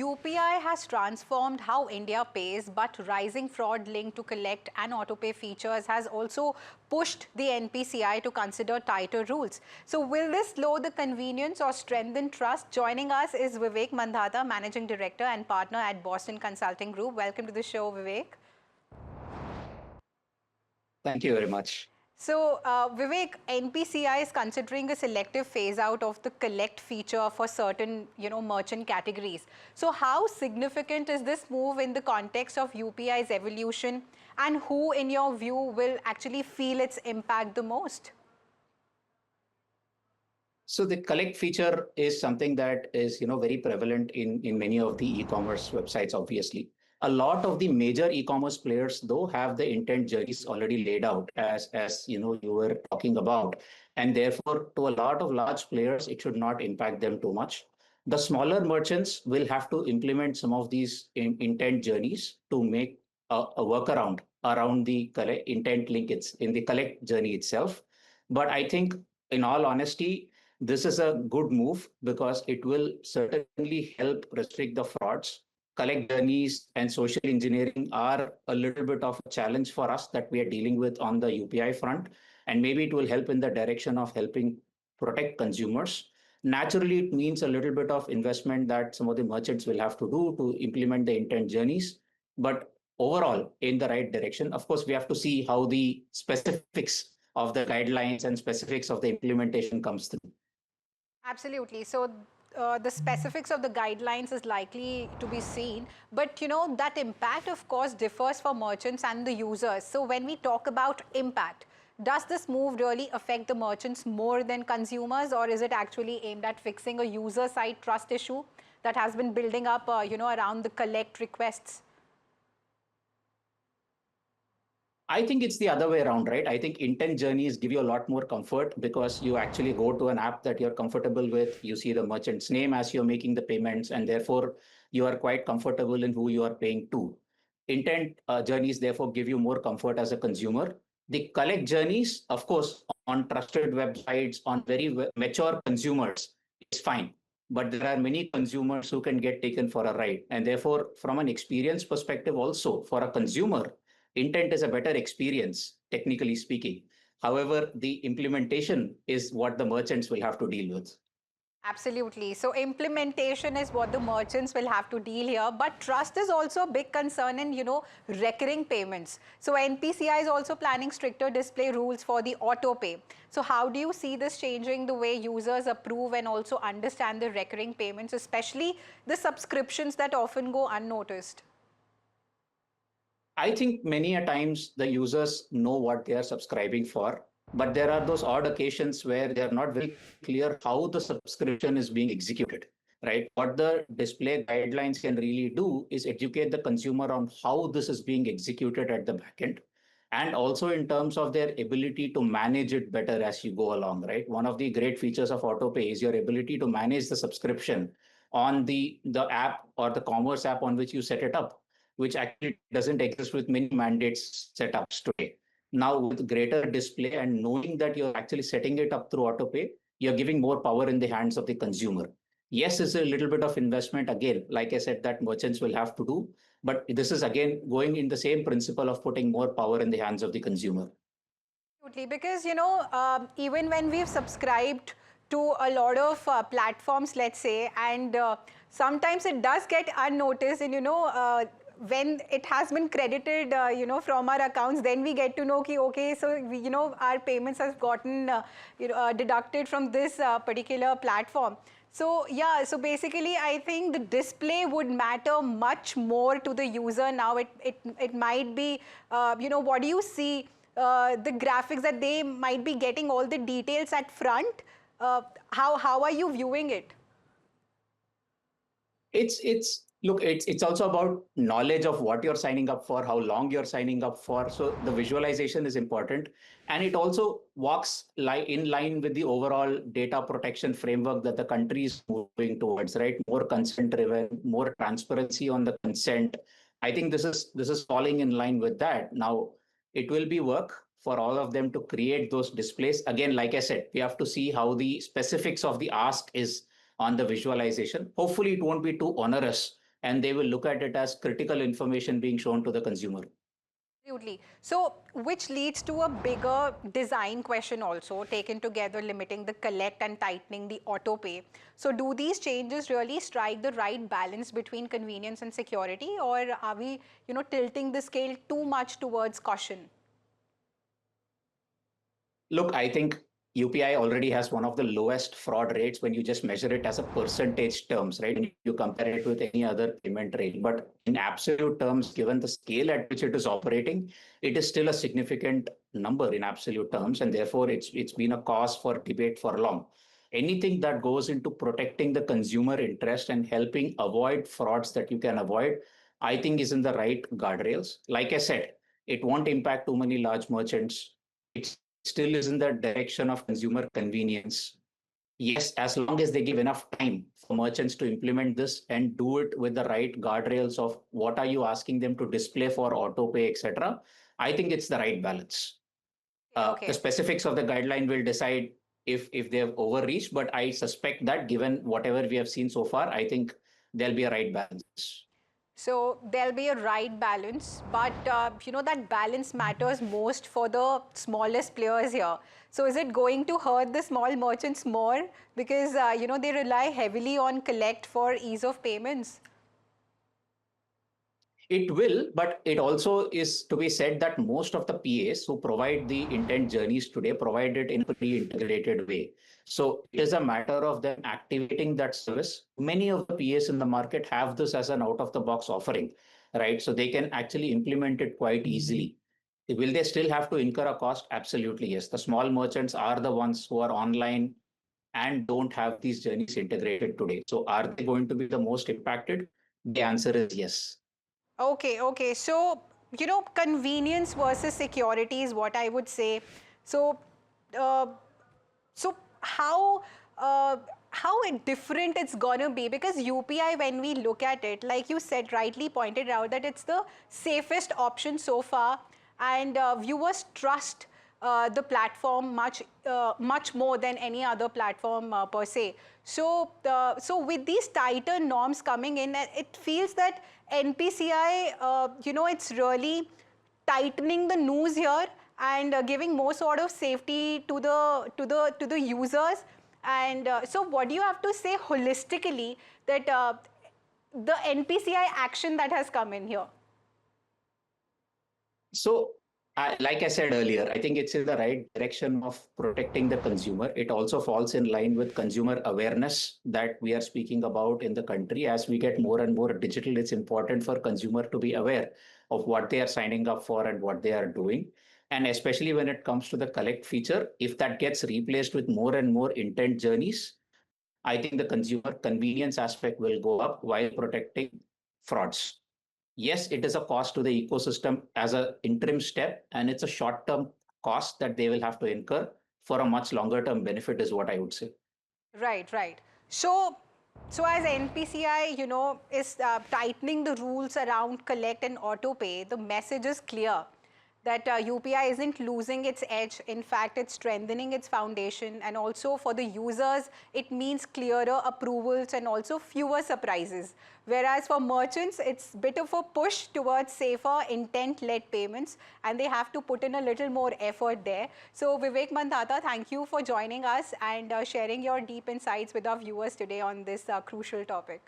UPI has transformed how India pays, but rising fraud linked to collect and autopay features has also pushed the NPCI to consider tighter rules. So will this slow the convenience or strengthen trust? Joining us is Vivek Mandhata, Managing Director and Partner at Boston Consulting Group. Welcome to the show, Vivek. Thank you very much. So, Vivek, NPCI is considering a selective phase out of the collect feature for certain, merchant categories. So, how significant is this move in the context of UPI's evolution, and who, in your view, will actually feel its impact the most? So the collect feature is something that is, very prevalent in many of the e-commerce websites, obviously. A lot of the major e-commerce players, though, have the intent journeys already laid out as you were talking about. And therefore, to a lot of large players, it should not impact them too much. The smaller merchants will have to implement some of these intent journeys to make a workaround around the intent link in the collect journey itself. But I think, in all honesty, this is a good move because it will certainly help restrict the frauds. Collect journeys and social engineering are a little bit of a challenge for us that we are dealing with on the UPI front. And maybe it will help in the direction of helping protect consumers. Naturally, it means a little bit of investment that some of the merchants will have to do to implement the intent journeys. But overall, in the right direction. Of course, we have to see how the specifics of the guidelines and specifics of the implementation comes through. Absolutely. So the specifics of the guidelines is likely to be seen, but that impact of course differs for merchants and the users. So when we talk about impact, does this move really affect the merchants more than consumers, or is it actually aimed at fixing a user side trust issue that has been building up around the collect requests? I think it's the other way around, right? I think intent journeys give you a lot more comfort because you actually go to an app that you're comfortable with. You see the merchant's name as you're making the payments, and therefore you are quite comfortable in who you are paying to. Intent journeys, therefore, give you more comfort as a consumer. The collect journeys, of course, on trusted websites, on very mature consumers, it's fine. But there are many consumers who can get taken for a ride. And therefore, from an experience perspective, also for a consumer, intent is a better experience, technically speaking. However, the implementation is what the merchants will have to deal with. Absolutely. So implementation is what the merchants will have to deal here, but trust is also a big concern in, recurring payments. So NPCI is also planning stricter display rules for the autopay. So how do you see this changing the way users approve and also understand the recurring payments, especially the subscriptions that often go unnoticed? I think many a times the users know what they are subscribing for, but there are those odd occasions where they are not very clear how the subscription is being executed, right? What the display guidelines can really do is educate the consumer on how this is being executed at the back end, and also in terms of their ability to manage it better as you go along, right? One of the great features of Autopay is your ability to manage the subscription on the app or the commerce app on which you set it up, which actually doesn't exist with many mandates setups today. Now, with greater display and knowing that you're actually setting it up through Autopay, you're giving more power in the hands of the consumer. Yes, it's a little bit of investment, again, like I said, that merchants will have to do. But this is, again, going in the same principle of putting more power in the hands of the consumer. Absolutely, because, even when we've subscribed to a lot of platforms, let's say, and sometimes it does get unnoticed, and, when it has been credited, from our accounts, then we get to know, okay, so, our payments have gotten, deducted from this particular platform. So, yeah, so basically, I think the display would matter much more to the user now. It might be, what do you see? The graphics that they might be getting all the details at front. How are you viewing it? It's also about knowledge of what you're signing up for, how long you're signing up for. So the visualization is important. And it also walks in line with the overall data protection framework that the country is moving towards, right? More consent driven, more transparency on the consent. I think this is falling in line with that. Now, it will be work for all of them to create those displays. Again, like I said, we have to see how the specifics of the ask is on the visualization. Hopefully, it won't be too onerous and they will look at it as critical information being shown to the consumer. Absolutely. So, which leads to a bigger design question also, taken together, limiting the collect and tightening the auto pay. So, do these changes really strike the right balance between convenience and security, or are we, tilting the scale too much towards caution? Look, I think UPI already has one of the lowest fraud rates when you just measure it as a percentage terms, right? And you compare it with any other payment rate. But in absolute terms, given the scale at which it is operating, it is still a significant number in absolute terms. And therefore, it's been a cause for debate for long. Anything that goes into protecting the consumer interest and helping avoid frauds that you can avoid, I think is in the right guardrails. Like I said, it won't impact too many large merchants. It's still is in the direction of consumer convenience. Yes, as long as they give enough time for merchants to implement this and do it with the right guardrails of what are you asking them to display for auto pay, etc., I think it's the right balance. The Okay. specifics of the guideline will decide if they have overreached, but I suspect that given whatever we have seen so far, I think there'll be a right balance. So there'll be a right balance, but that balance matters most for the smallest players here. So is it going to hurt the small merchants more because they rely heavily on collect for ease of payments? It will, but it also is to be said that most of the PAs who provide the intent journeys today provide it in a pre-integrated way. So it is a matter of them activating that service. Many of the PAs in the market have this as an out-of-the-box offering, right? So they can actually implement it quite easily. Will they still have to incur a cost? Absolutely, yes. The small merchants are the ones who are online and don't have these journeys integrated today. So are they going to be the most impacted? The answer is yes. Okay, okay. So, convenience versus security is what I would say. So, uh, so how different it's gonna be, because UPI, when we look at it, like you said, rightly pointed out that it's the safest option so far, and viewers trust the platform much more than any other platform per se. So, so with these tighter norms coming in, it feels that NPCI, it's really tightening the noose here and giving more sort of safety to the users. And so, what do you have to say holistically that the NPCI action that has come in here? So, like I said earlier, I think it's in the right direction of protecting the consumer. It also falls in line with consumer awareness that we are speaking about in the country. As we get more and more digital, it's important for consumer to be aware of what they are signing up for and what they are doing. And especially when it comes to the collect feature, if that gets replaced with more and more intent journeys, I think the consumer convenience aspect will go up while protecting frauds. Yes, it is a cost to the ecosystem as an interim step, and it's a short-term cost that they will have to incur for a much longer-term benefit, is what I would say. Right, right. So, so as NPCI, is tightening the rules around collect and auto pay, the message is clear that UPI isn't losing its edge. In fact, it's strengthening its foundation. And also for the users, it means clearer approvals and also fewer surprises. Whereas for merchants, it's a bit of a push towards safer intent-led payments, and they have to put in a little more effort there. So Vivek Mandhata, thank you for joining us and sharing your deep insights with our viewers today on this crucial topic.